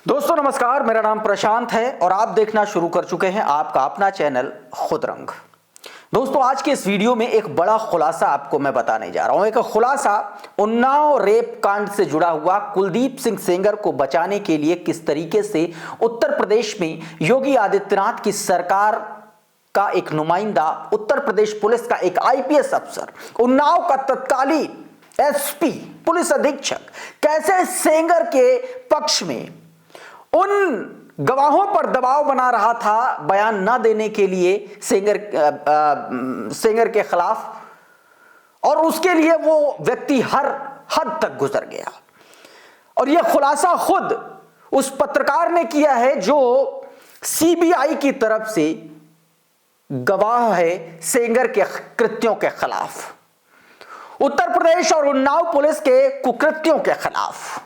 दोस्तों नमस्कार, मेरा नाम प्रशांत है और आप देखना शुरू कर चुके हैं आपका अपना चैनल खुद रंग। दोस्तों आज के इस वीडियो में एक बड़ा खुलासा आपको मैं बताने जा रहा हूं। एक खुलासा उन्नाव रेप कांड से जुड़ा हुआ कुलदीप सिंह सेंगर को बचाने के लिए किस तरीके से उत्तर प्रदेश में योगी आदित्यनाथ की सरकार का एक नुमाइंदा, उत्तर प्रदेश पुलिस का एक आईपीएस अफसर, उन्नाव का तत्कालीन एसपी पुलिस अधीक्षक कैसे सेंगर के पक्ष में उन गवाहों पर दबाव बना रहा था बयान न देने के लिए सेंगर के खिलाफ, और उसके लिए वो व्यक्ति हर हद तक गुजर गया। और यह खुलासा खुद उस पत्रकार ने किया है जो सीबीआई की तरफ से गवाह है सेंगर के कृत्यों के खिलाफ, उत्तर प्रदेश और उन्नाव पुलिस के कुकृत्यों के खिलाफ।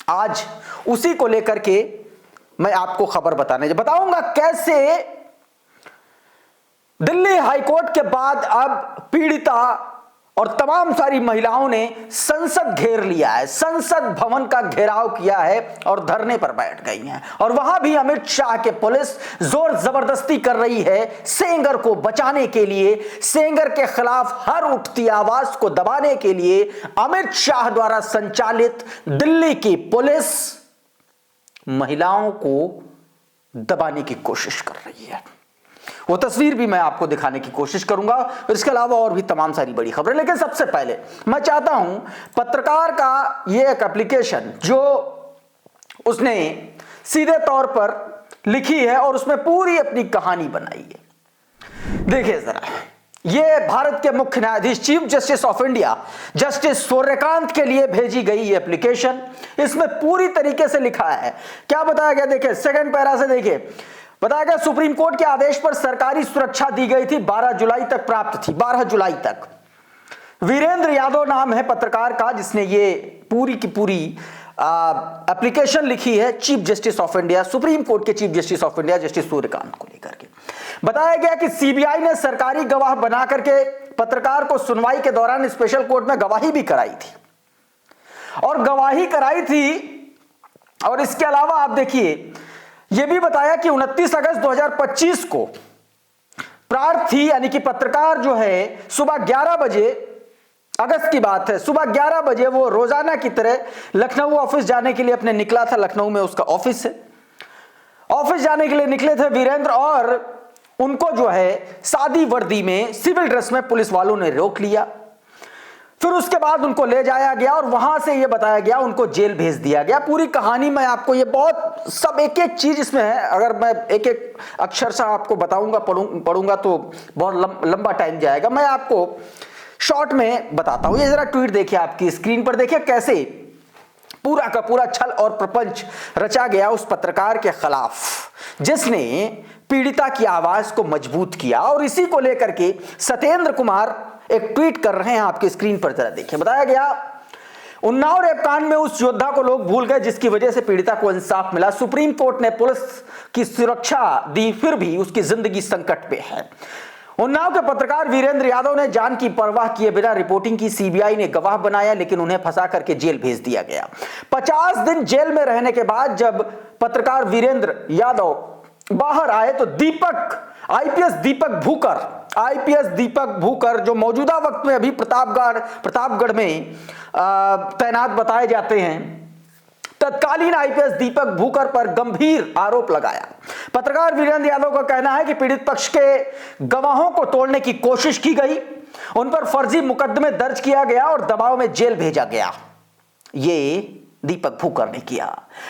आज उसी को लेकर के मैं आपको खबर बताऊंगा कैसे दिल्ली हाईकोर्ट के बाद अब पीड़िता और तमाम सारी महिलाओं ने संसद घेर लिया है, संसद भवन का घेराव किया है और धरने पर बैठ गई हैं। और वहां भी अमित शाह के पुलिस जोर जबरदस्ती कर रही है सेंगर को बचाने के लिए, सेंगर के खिलाफ हर उठती आवाज को दबाने के लिए अमित शाह द्वारा संचालित दिल्ली की पुलिस महिलाओं को दबाने की कोशिश कर रही है। वो तस्वीर भी मैं आपको दिखाने की कोशिश करूंगा और इसके अलावा और भी तमाम सारी बड़ी खबरें। लेकिन सबसे पहले मैं चाहता हूं पत्रकार का ये एक एप्लीकेशन जो उसने सीधे तौर पर लिखी है और उसमें पूरी अपनी कहानी बनाई है। देखिए जरा, ये भारत के मुख्य न्यायाधीश chief justice of India justice Suryakant के लिए भेजी गई ये एप्लीकेशन। इसमें पूरी तरीके से लिखा है, क्या बताया गया देखिए, सेकंड पैरा से देखिए, बताया गया सुप्रीम कोर्ट के आदेश पर सरकारी सुरक्षा दी गई थी, 12 जुलाई तक प्राप्त थी, 12 जुलाई तक। वीरेंद्र यादव नाम है पत्रकार का जिसने ये पूरी की पूरी एप्लीकेशन लिखी है chief justice of India, Supreme Court के chief justice of India justice Suryakant को लेकर के। बताया गया कि सीबीआई ने सरकारी गवाह बना करके पत्रकार को सुनवाई के दौरान स्पेशल कोर्ट में गवाही भी कराई थी, और गवाही कराई थी। और इसके अलावा आप देखिए, यह भी बताया कि 29 अगस्त 2025 को प्रार्थी यानी कि पत्रकार जो है सुबह 11 बजे, अगस्त की बात है, सुबह 11 बजे वो रोजाना की तरह लखनऊ ऑफिस जाने के लिए अपने निकला था। लखनऊ में उसका ऑफिस है, ऑफिस जाने के लिए निकले थे वीरेंद्र, और उनको जो है सादी वर्दी में सिविल ड्रेस में पुलिस वालों ने रोक लिया। फिर उसके बाद उनको ले जाया गया और वहां से ये बताया गया उनको जेल भेज दिया गया। पूरी कहानी मैं आपको, ये बहुत सब एक एक चीज इसमें है, अगर मैं एक एक अक्षर से आपको बताऊंगा पढ़ूंगा तो बहुत लंबा टाइम जाएगा। मैं आपको शॉर्ट में बताता हूं। ये जरा ट्वीट देखिए, आपकी स्क्रीन पर देखिए कैसे पूरा का पूरा छल और प्रपंच रचा गया उस पत्रकार के खिलाफ जिसने पीड़िता की आवाज को मजबूत किया। और इसी को लेकर के सत्येंद्र कुमार एक ट्वीट कर रहे हैं, आपकी स्क्रीन पर जरा देखिए। बताया गया उन्नाव रेप कांड में उस योद्धा को लोग भूल गए जिसकी वजह से पीड़िता को इंसाफ मिला। सुप्रीम कोर्ट ने पुलिस की सुरक्षा दी, फिर भी उसकी जिंदगी संकट पे है। उन्नाव के पत्रकार वीरेंद्र यादव ने जान की परवाह किए बिना रिपोर्टिंग की, सीबीआई ने गवाह बनाया लेकिन उन्हें फंसा करके जेल भेज दिया गया। 50 दिन जेल में रहने के बाद जब पत्रकार वीरेंद्र यादव बाहर आए तो आईपीएस दीपक भूकर जो मौजूदा वक्त में अभी प्रतापगढ़ में तैनात बताए जाते हैं, तत्कालीन आईपीएस दीपक भूकर पर गंभीर आरोप लगाया। पत्रकार वीरेंद्र यादव का कहना है कि पीड़ित पक्ष के गवाहों को तोड़ने की कोशिश की गई, उन पर फर्जी मुकदमे दर्ज किया गया और दबाव में जेल भेजा गया। ये दीपक भूकर ने किया।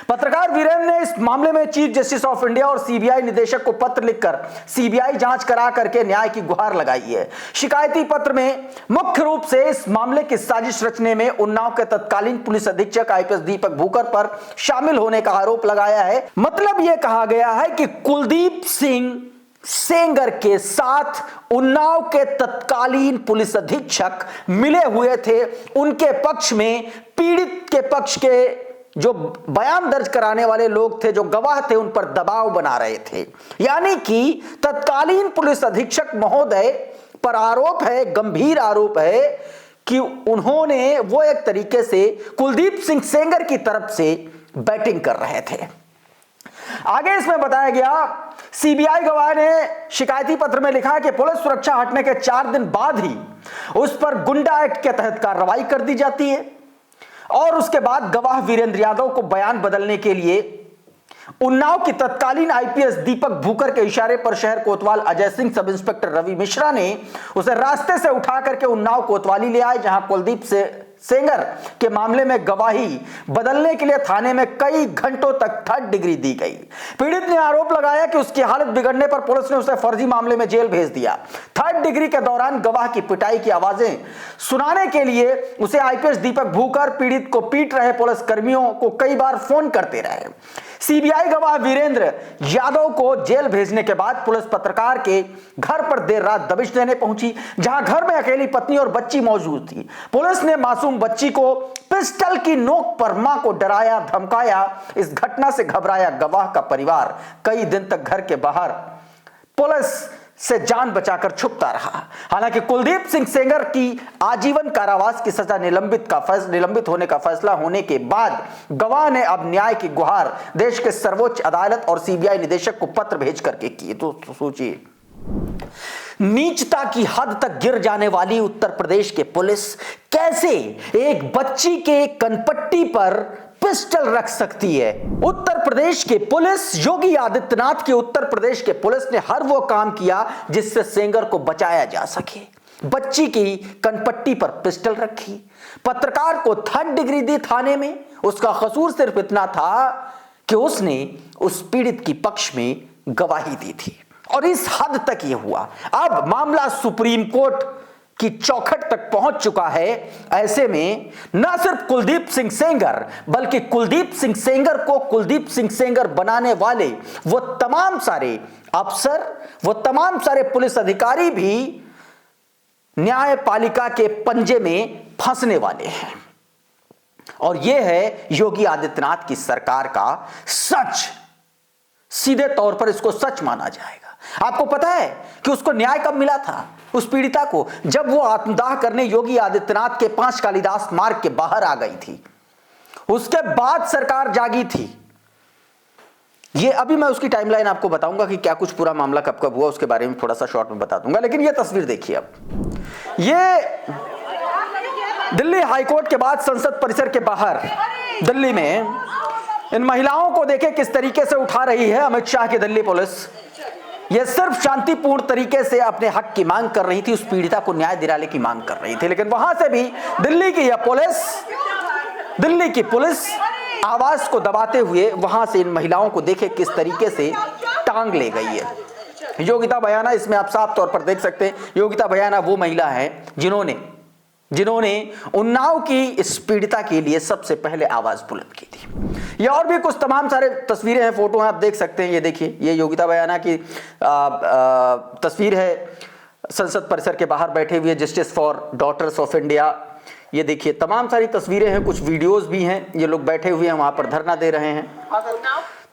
पत्रकार वीरेंद्र ने इस मामले में चीफ जस्टिस ऑफ इंडिया और सीबीआई निदेशक को पत्र लिखकर सीबीआई जांच करा करके न्याय की गुहार लगाई है। शिकायती पत्र में मुख्य रूप से इस मामले की साजिश रचने में उन्नाव के तत्कालीन पुलिस अधीक्षक आईपीएस दीपक भूकर पर शामिल होने का आरोप लगाया है। मतलब यह कहा गया है कि कुलदीप सिंह सेंगर के साथ उन्नाव के तत्कालीन पुलिस अधीक्षक मिले हुए थे, उनके पक्ष में पीड़ित के पक्ष के जो बयान दर्ज कराने वाले लोग थे, जो गवाह थे, उन पर दबाव बना रहे थे। यानी कि तत्कालीन पुलिस अधीक्षक महोदय पर आरोप है, गंभीर आरोप है कि उन्होंने वो एक तरीके से कुलदीप सिंह सेंगर की तरफ से बैटिंग कर रहे थे। आगे इसमें बताया गया, सीबीआई गवाह ने शिकायती पत्र में लिखा कि पुलिस सुरक्षा हटने के 4 दिन बाद ही उस पर गुंडा एक्ट के तहत कार्रवाई कर दी जाती है और उसके बाद गवाह वीरेंद्र यादव को बयान बदलने के लिए उन्नाव की तत्कालीन आईपीएस दीपक भूकर के इशारे पर शहर कोतवाल अजय सिंह, सब इंस्पेक्टर रवि मिश्रा ने उसे रास्ते से उठा करके उन्नाव कोतवाली ले आए, जहां कुलदीप सेंगर के मामले में गवाही बदलने के लिए थाने में कई घंटों तक 3rd डिग्री दी गई। पीड़ित ने आरोप लगाया कि उसकी हालत बिगड़ने पर पुलिस ने उसे फर्जी मामले में जेल भेज दिया। 3rd डिग्री के दौरान गवाह की पिटाई की आवाजें सुनाने के लिए उसे आईपीएस दीपक भूकर पीड़ित को पीट रहे पुलिस कर्मियों को कई बार फोन करते रहे। सीबीआई गवाह वीरेंद्र यादव को जेल भेजने के बाद पुलिस पत्रकार के घर पर देर रात दबिश देने पहुंची, जहां घर में अकेली पत्नी और बच्ची मौजूद थी। पुलिस ने मासूम बच्ची को पिस्टल की नोक पर मां को डराया, धमकाया। इस घटना से घबराया गवाह का परिवार कई दिन तक घर के बाहर पुलिस से जान बचाकर छुपता रहा। हालांकि कुलदीप सिंह सेंगर की आजीवन कारावास की सजा निलंबित होने का फैसला होने के बाद गवाह ने अब न्याय की गुहार देश के सर्वोच्च अदालत और सीबीआई निदेशक को पत्र भेज करके की। तो सोचिए, नीचता की हद तक गिर जाने वाली उत्तर प्रदेश के पुलिस कैसे एक बच्ची के कनपट्टी पर पिस्टल रख सकती है। उत्तर प्रदेश के पुलिस, योगी आदित्यनाथ के उत्तर प्रदेश के पुलिस ने हर वो काम किया जिससे सेंगर को बचाया जा सके। बच्ची की कनपट्टी पर पिस्टल रखी, पत्रकार को 3rd डिग्री दी थाने में। उसका कसूर सिर्फ इतना था कि उसने उस पीड़ित की पक्ष में गवाही दी थी और इस हद तक यह हुआ। अब मामला सुप्रीम कोर्ट की चौखट तक पहुंच चुका है। ऐसे में न सिर्फ कुलदीप सिंह सेंगर, बल्कि कुलदीप सिंह सेंगर को कुलदीप सिंह सेंगर बनाने वाले वो तमाम सारे अफसर, वो तमाम सारे पुलिस अधिकारी भी न्यायपालिका के पंजे में फंसने वाले हैं। और यह है योगी आदित्यनाथ की सरकार का सच। सीधे तौर पर इसको सच माना जाएगा। आपको पता है कि उसको न्याय कब मिला था उस पीड़िता को? जब वो आत्मदाह करने योगी आदित्यनाथ के 5 कालिदास मार्ग के बाहर आ गई थी। उसके बाद सरकार जागी थी। ये अभी मैं उसकी टाइमलाइन आपको बताऊंगा कि क्या कुछ पूरा मामला कब कब हुआ, उसके बारे में थोड़ा सा शॉर्ट में बता दूंगा। लेकिन ये तस्वीर देखिए। अब ये दिल्ली हाईकोर्ट के बाद संसद परिसर के बाहर दिल्ली में इन महिलाओं को देखे किस तरीके से उठा रही है अमित शाह की दिल्ली पुलिस। यह सिर्फ शांतिपूर्ण तरीके से अपने हक की मांग कर रही थी, उस पीड़िता को न्याय दिलाने की मांग कर रही थी। लेकिन वहां से भी दिल्ली की पुलिस आवाज को दबाते हुए वहां से इन महिलाओं को देखे किस तरीके से टांग ले गई है। योगिता बयाना, इसमें आप साफ तौर पर देख सकते हैं, योगिता बयाना वो महिला है जिन्होंने उन्नाव की इस पीड़िता के लिए सबसे पहले आवाज बुलंद की थी। ये और भी कुछ तमाम सारे तस्वीरें हैं, फोटो हैं, आप देख सकते हैं। ये देखिए, ये योगिता बयाना की तस्वीर है संसद परिसर के बाहर बैठे हुए justice for daughters of India. ये देखिए, तमाम सारी तस्वीरें हैं, कुछ वीडियोस भी हैं। ये लोग बैठे हुए हैं, वहां पर धरना दे रहे हैं।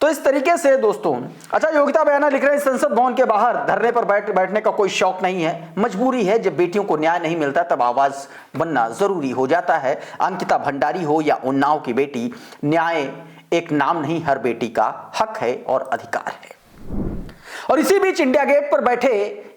तो इस तरीके से दोस्तों, अच्छा, योगिता बयाना लिख रहे हैं संसद भवन के बाहर धरने पर बैठने का कोई शौक नहीं है, मजबूरी है। जब बेटियों को न्याय नहीं मिलता तब आवाज बनना जरूरी हो जाता है। अंकिता भंडारी हो या उन्नाव की बेटी, न्याय एक नाम नहीं, हर बेटी का हक है और अधिकार है। और इसी बीच इंडिया गेट पर बैठे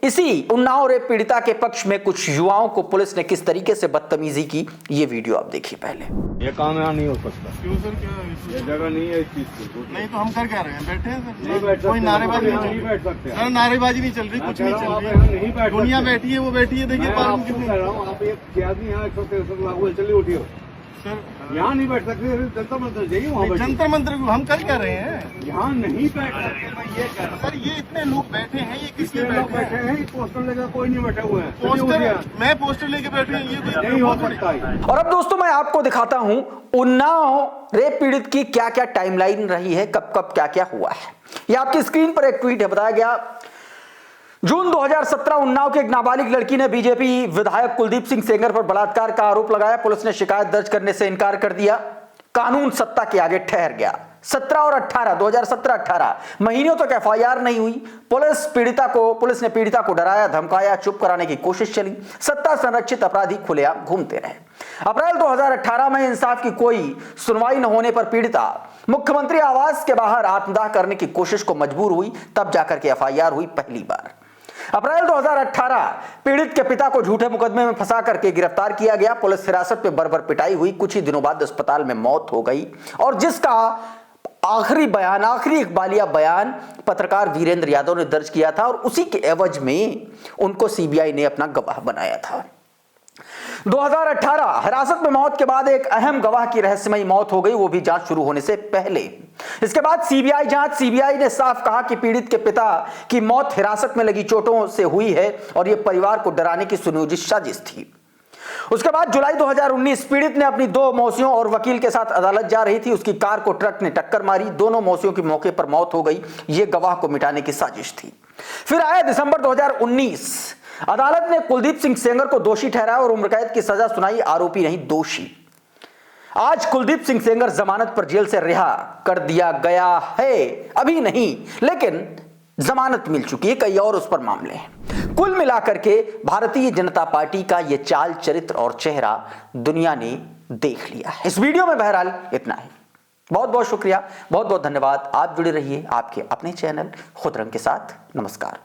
इसी उन्नाव रेप पीड़िता के पक्ष में कुछ युवाओं को पुलिस ने किस तरीके से बदतमीजी की, ये वीडियो आप देखिए पहले। ये काम यहाँ नहीं हो सकता। क्यों सर, क्या ये जगह नहीं है इस चीज की। नहीं तो हम कर क्या रहे हैं? बैठे हैं सर। नहीं बैठ सकते, कोई नारेबाजी नहीं बैठ सकते सर, नारेबाजी नहीं चल रही, कुछ नहीं चल नहीं रही। बैठ दुनिया बैठी है, वो बैठी है, देखिए आप आदमी यहाँ 163 लागू है, चलिए उठिए सर। यहाँ नहीं बैठ सकते, जंतर मंतर जाइए वहाँ बैठिए। जंतर मंतर हम कर क्या रहे हैं? यहाँ नहीं बैठ सकते। ये सर, ये इतने लोग बैठे हैं, ये किसके लोग बैठे बैठे हैं? हैं? पोस्टर लेकर कोई नहीं बैठे हुए हैं। पोस्टर, मैं पोस्टर लेके बैठे हैं, ये कोई नहीं हो सकता है। और अब दोस्तों मैं आपको दिखाता हूं उन्नाव रेप पीड़ित की क्या क्या टाइमलाइन रही है, कब कब क्या क्या हुआ है। ये आपकी स्क्रीन पर एक ट्वीट है। बताया गया, जून 2017 उन्नाव के एक नाबालिग लड़की ने बीजेपी विधायक कुलदीप सिंह सेंगर पर बलात्कार का आरोप लगाया। पुलिस ने शिकायत दर्ज करने से इनकार कर दिया। कानून सत्ता के आगे ठहर गया। 17 और 18 2017-18 महीनों तक एफआईआर नहीं हुई। पुलिस ने पीड़िता को डराया, धमकाया, चुप कराने की कोशिश चली। सत्ता संरक्षित अपराधी खुलेआम घूमते रहे। अप्रैल 2018 में इंसाफ की कोई सुनवाई न होने पर पीड़िता मुख्यमंत्री आवास के बाहर आत्मदाह करने की कोशिश को मजबूर हुई, तब जाकर के एफआईआर हुई पहली बार। अप्रैल 2018 पीड़ित के पिता को झूठे मुकदमे में फंसा करके गिरफ्तार किया गया। पुलिस हिरासत में बर्बर पिटाई हुई, कुछ ही दिनों बाद अस्पताल में मौत हो गई। और जिसका आखिरी इकबालिया बयान पत्रकार वीरेंद्र यादव ने दर्ज किया था और उसी के एवज में उनको सीबीआई ने अपना गवाह बनाया था। 2018 हिरासत में मौत के बाद एक अहम गवाह की रहस्यमयी मौत हो गई, वो भी जांच शुरू होने से पहले। इसके बाद सीबीआई ने साफ कहा कि पीड़ित के पिता की मौत हिरासत में लगी चोटों से हुई है और यह परिवार को डराने की सुनियोजित साजिश थी। उसके बाद जुलाई 2019 पीड़ित ने अपनी 2 मौसियों और वकील के साथ अदालत जा रही थी, उसकी कार को ट्रक ने टक्कर मारी, दोनों मौसियों की मौके पर मौत हो गई। यह गवाह को मिटाने की साजिश थी। फिर आया दिसंबर 2019, अदालत ने कुलदीप सिंह सेंगर को दोषी ठहराया और उम्र कैद की सजा सुनाई, आरोपी नहीं दोषी। आज कुलदीप सिंह सेंगर जमानत पर जेल से रिहा कर दिया गया है, अभी नहीं लेकिन जमानत मिल चुकी है, कई और उस पर मामले हैं। कुल मिलाकर के भारतीय जनता पार्टी का यह चाल, चरित्र और चेहरा दुनिया ने देख लिया है। इस वीडियो में बहरहाल इतना ही। बहुत बहुत शुक्रिया, बहुत बहुत धन्यवाद। आप जुड़े रहिए आपके अपने चैनल खुदरंग के साथ। नमस्कार।